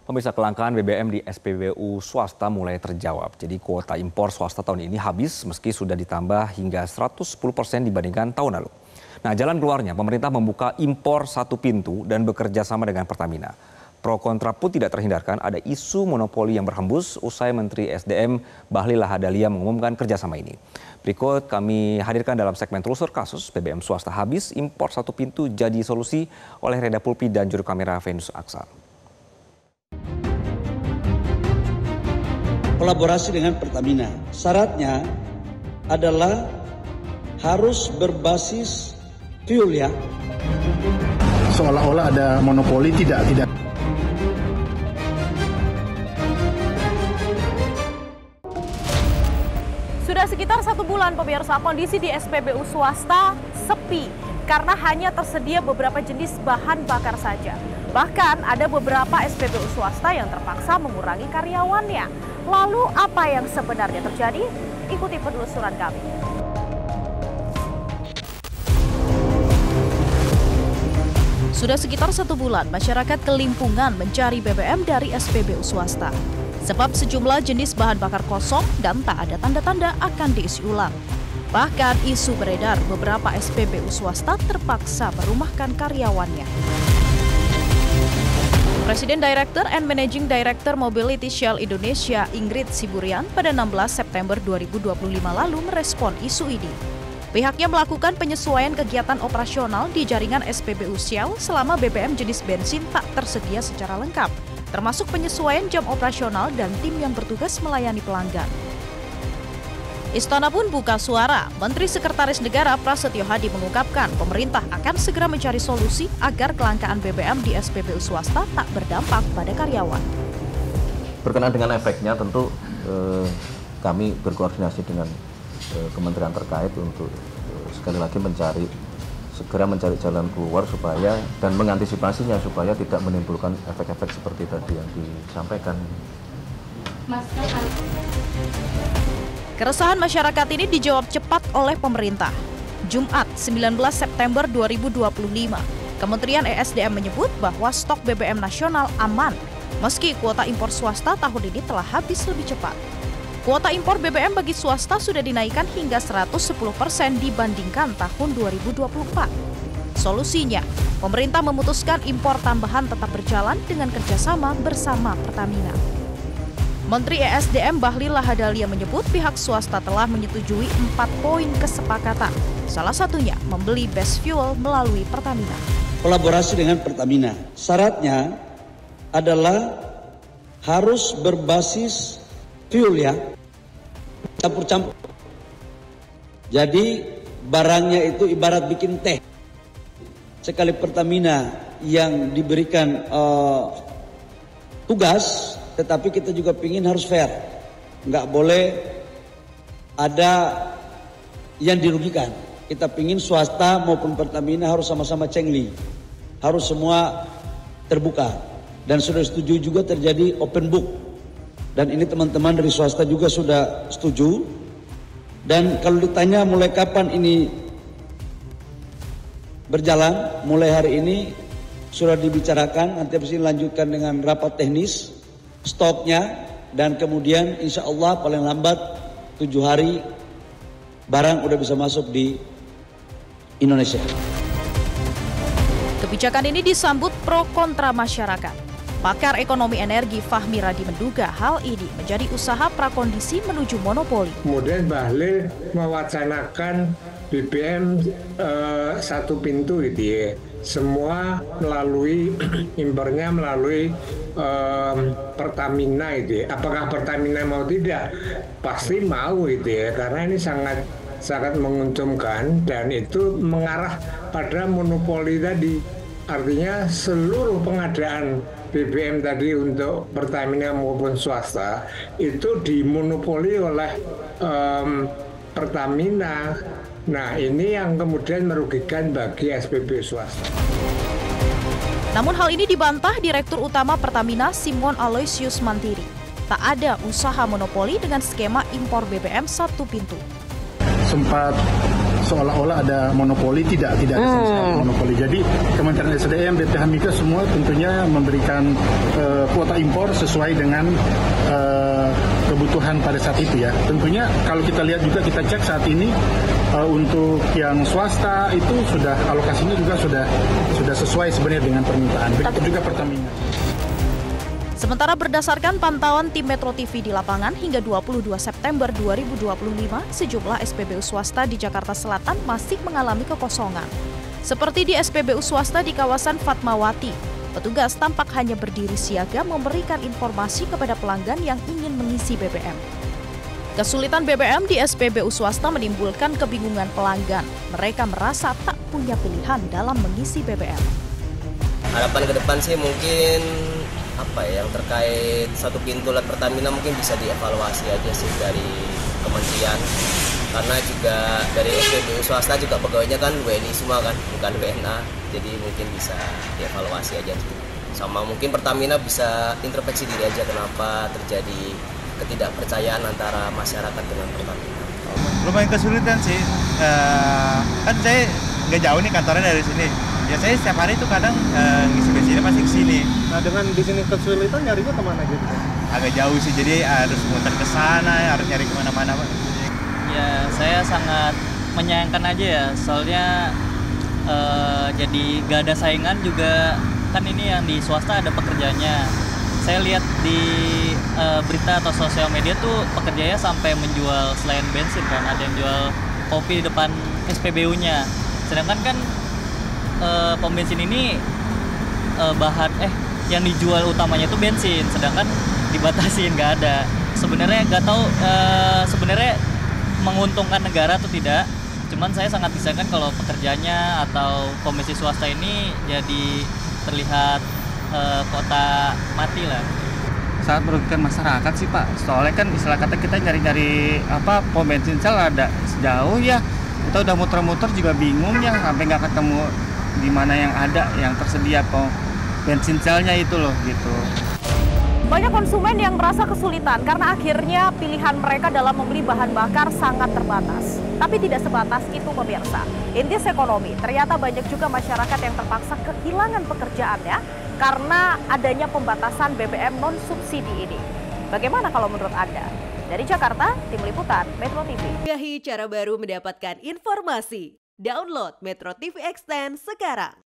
Pemirsa, kelangkaan BBM di SPBU swasta mulai terjawab. Jadi kuota impor swasta tahun ini habis meski sudah ditambah hingga 110% dibandingkan tahun lalu. Nah, jalan keluarnya pemerintah membuka impor satu pintu dan bekerja sama dengan Pertamina. Pro kontra pun tidak terhindarkan, ada isu monopoli yang berhembus usai Menteri SDM Bahlil Lahadalia mengumumkan kerjasama ini. Berikut kami hadirkan dalam segmen telusur kasus BBM swasta habis, impor satu pintu jadi solusi oleh Reda Pulpi dan juru kamera Venus Aksar. Kolaborasi dengan Pertamina. Syaratnya adalah harus berbasis fuel ya. Seolah-olah ada monopoli, tidak. Sudah sekitar 1 bulan pemirsa, kondisi di SPBU swasta sepi karena hanya tersedia beberapa jenis bahan bakar saja. Bahkan ada beberapa SPBU swasta yang terpaksa mengurangi karyawannya. Lalu apa yang sebenarnya terjadi? Ikuti penelusuran kami. Sudah sekitar 1 bulan masyarakat kelimpungan mencari BBM dari SPBU swasta. Sebab sejumlah jenis bahan bakar kosong dan tak ada tanda-tanda akan diisi ulang. Bahkan isu beredar beberapa SPBU swasta terpaksa merumahkan karyawannya. Presiden Director and Managing Director Mobility Shell Indonesia Ingrid Siburian pada 16 September 2025 lalu merespon isu ini. Pihaknya melakukan penyesuaian kegiatan operasional di jaringan SPBU Shell selama BBM jenis bensin tak tersedia secara lengkap, termasuk penyesuaian jam operasional dan tim yang bertugas melayani pelanggan. Istana pun buka suara. Menteri Sekretaris Negara Prasetyo Hadi mengungkapkan pemerintah akan segera mencari solusi agar kelangkaan BBM di SPBU swasta tak berdampak pada karyawan. Berkenaan dengan efeknya tentu kami berkoordinasi dengan kementerian terkait untuk sekali lagi segera mencari jalan keluar supaya dan mengantisipasinya supaya tidak menimbulkan efek-efek seperti tadi yang disampaikan. Keresahan masyarakat ini dijawab cepat oleh pemerintah. Jumat 19 September 2025, Kementerian ESDM menyebut bahwa stok BBM nasional aman, meski kuota impor swasta tahun ini telah habis lebih cepat. Kuota impor BBM bagi swasta sudah dinaikkan hingga 110% dibandingkan tahun 2024. Solusinya, pemerintah memutuskan impor tambahan tetap berjalan dengan kerjasama bersama Pertamina. Menteri ESDM Bahlil Lahadalia menyebut pihak swasta telah menyetujui 4 poin kesepakatan. Salah satunya membeli best fuel melalui Pertamina. Kolaborasi dengan Pertamina. Syaratnya adalah harus berbasis fuel ya. Campur-campur. Jadi barangnya itu ibarat bikin teh. Sekali Pertamina yang diberikan tugas, tetapi kita juga ingin harus fair. Nggak boleh ada yang dirugikan. Kita ingin swasta maupun Pertamina harus sama-sama cengli. Harus semua terbuka. Dan sudah setuju juga terjadi open book. Dan ini teman-teman dari swasta juga sudah setuju. Dan kalau ditanya mulai kapan ini berjalan, mulai hari ini sudah dibicarakan. Nanti habis ini lanjutkan dengan rapat teknis. Stoknya, dan kemudian insya Allah paling lambat 7 hari barang udah bisa masuk di Indonesia. Kebijakan ini disambut pro kontra masyarakat. Pakar ekonomi energi Fahmi Radi menduga hal ini menjadi usaha prakondisi menuju monopoli. Kemudian Bahlil mewacanakan BBM satu pintu gitu ya. Semua melalui impornya melalui Pertamina itu ya. Apakah Pertamina mau tidak? Pasti mau itu ya, karena ini sangat menguntungkan dan itu mengarah pada monopoli tadi. Artinya seluruh pengadaan BBM tadi untuk Pertamina maupun swasta itu dimonopoli oleh Pertamina. Nah, ini yang kemudian merugikan bagi SPBU swasta. Namun hal ini dibantah Direktur Utama Pertamina Simon Aloysius Mantiri. Tak ada usaha monopoli dengan skema impor BBM satu pintu. Sempat seolah-olah ada monopoli, tidak ada sama sekali monopoli. Jadi Kementerian SDM, BPH Migas semua tentunya memberikan kuota impor sesuai dengan kebutuhan pada saat itu ya. Tentunya kalau kita lihat juga, kita cek saat ini untuk yang swasta itu sudah alokasinya juga sudah sesuai sebenarnya dengan permintaan. Begitu juga Pertamina. Sementara berdasarkan pantauan tim Metro TV di lapangan hingga 22 September 2025, sejumlah SPBU swasta di Jakarta Selatan masih mengalami kekosongan. Seperti di SPBU swasta di kawasan Fatmawati, petugas tampak hanya berdiri siaga memberikan informasi kepada pelanggan yang ingin mengisi BBM. Kesulitan BBM di SPBU swasta menimbulkan kebingungan pelanggan. Mereka merasa tak punya pilihan dalam mengisi BBM. Harapan ke depan sih mungkin yang terkait satu pintu LED Pertamina mungkin bisa dievaluasi aja sih dari kementerian, karena juga dari SPBU swasta juga pegawainya kan WNI semua kan, bukan WNA, jadi mungkin bisa dievaluasi aja sih. Sama mungkin Pertamina bisa introspeksi diri aja kenapa terjadi ketidakpercayaan antara masyarakat dengan Pertamina. Lumayan kesulitan sih, kan saya nggak jauh nih kantornya dari sini. Ya saya setiap hari tuh kadang ngisi bensinnya pasti ke sini. Nah, dengan di sini kesulitan nyarinya kemana gitu? Agak jauh sih, jadi harus muter ke sana, harus nyari kemana-mana. Ya, saya sangat menyayangkan aja ya, soalnya jadi gak ada saingan juga. Kan ini yang di swasta ada pekerjanya. Saya lihat di berita atau sosial media tuh pekerjanya sampai menjual selain bensin kan, ada yang jual kopi di depan SPBU-nya. Sedangkan kan pom bensin ini yang dijual utamanya itu bensin, sedangkan dibatasin, nggak ada. Sebenarnya nggak tahu sebenarnya menguntungkan negara atau tidak. Cuman saya sangat disayangkan kalau pekerjanya atau pom bensin swasta ini jadi terlihat kota mati lah. Sangat merugikan masyarakat sih Pak. Soalnya kan istilah kata kita nyari-nyari pom bensin sel ada sejauh ya. Kita udah muter-muter juga bingung ya, sampai nggak ketemu di mana yang ada, yang tersedia pom bensin selnya itu loh gitu. Banyak konsumen yang merasa kesulitan karena akhirnya pilihan mereka dalam membeli bahan bakar sangat terbatas. Tapi tidak sebatas itu pemirsa. Intis ekonomi, ternyata banyak juga masyarakat yang terpaksa kehilangan pekerjaannya karena adanya pembatasan BBM non-subsidi ini. Bagaimana kalau menurut Anda? Dari Jakarta, Tim Liputan, Metro TV. Gahi cara baru mendapatkan informasi. Download Metro TV Extend sekarang.